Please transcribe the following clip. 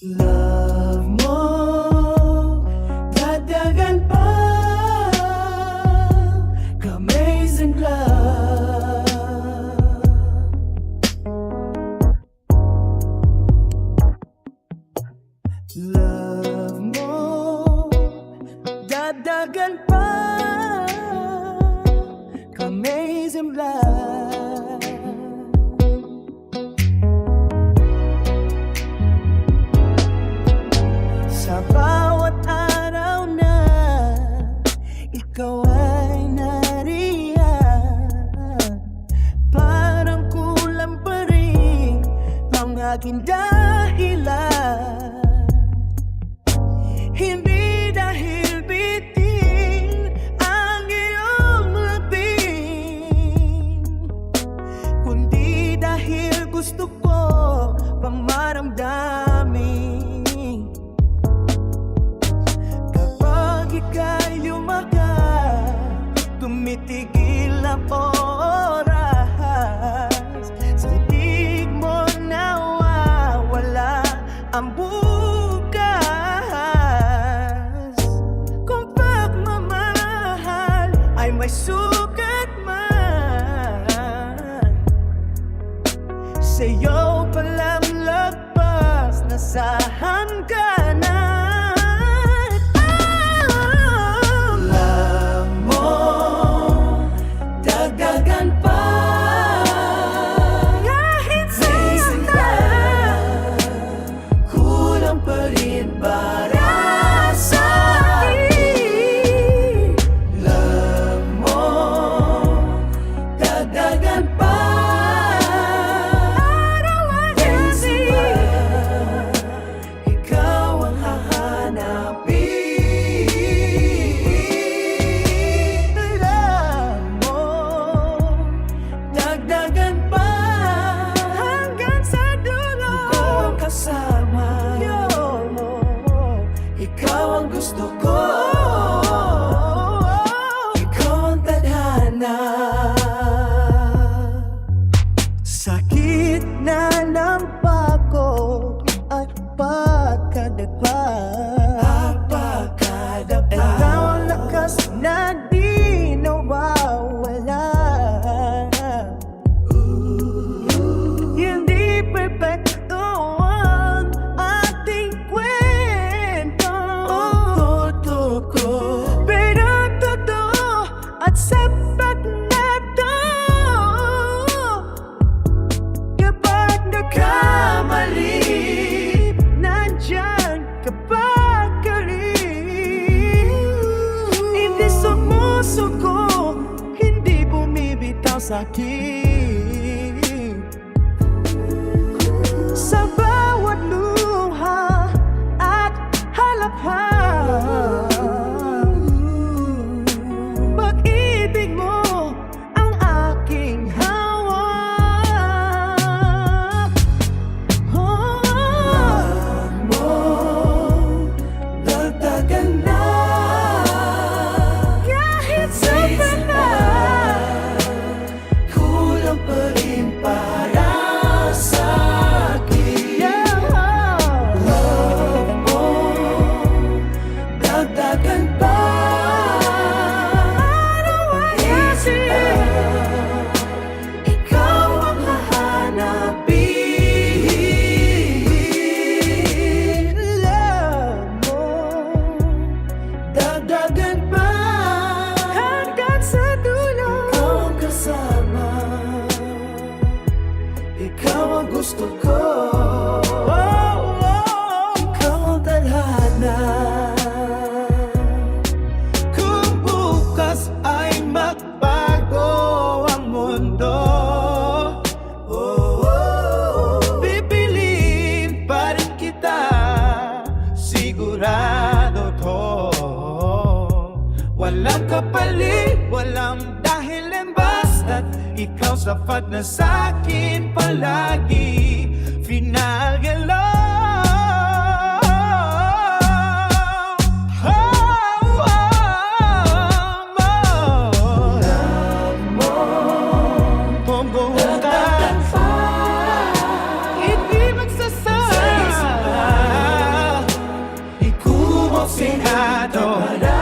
Love mo, dadagan pa, ka-amazing love. Love mo, dadagan pa, ka-amazing love. Sa bawat araw na ikaw ay nariyan, parang kulang pa rin ang aking dahilan. Hindi dahil bitin ang iyong labing, kundi dahil gusto ko pang maramdamin. Ika'y lumakas, tumitigil ang oras, sa titig mo nawawala ang bukas. Kung pagmamahal ay may sukat man, sa'yo palang lagpas, nasahan ka na. Ikaw ang gusto ko, ikaw ang tadhana. Sa gitna ng pagod at pagkadagpa, ikaw ang lakas na di nawawala. Hindi perfecto ang ating kwento, pero totoo at sapat na to. Kapag nagkamali, nandyan ka pagkaling. Hindi sumusuko, hindi bumibitaw sa'kin. Sa bawat luha at halaphan, pag-ibig mo ang aking hawak. Love mo, dagdagan na, kahit sobrang na, kulang pa rin para sa'kin. Love mo, dagdagan pa, ikaw ang hahanapin. Love mo, dagdagan pa, hanggang sa dulo. Ikaw ang kasama, ikaw ang gusto ko, ikaw ang tadhana. Kung bukas ay magbago ang mundo, pipiliin pa rin kita, sigurado to. Walang kapalit, walang dahilan, basta't ikaw sapat na sa'kin palagi. Final hello. Love mo, kung bukas, hindi magsasama. Senado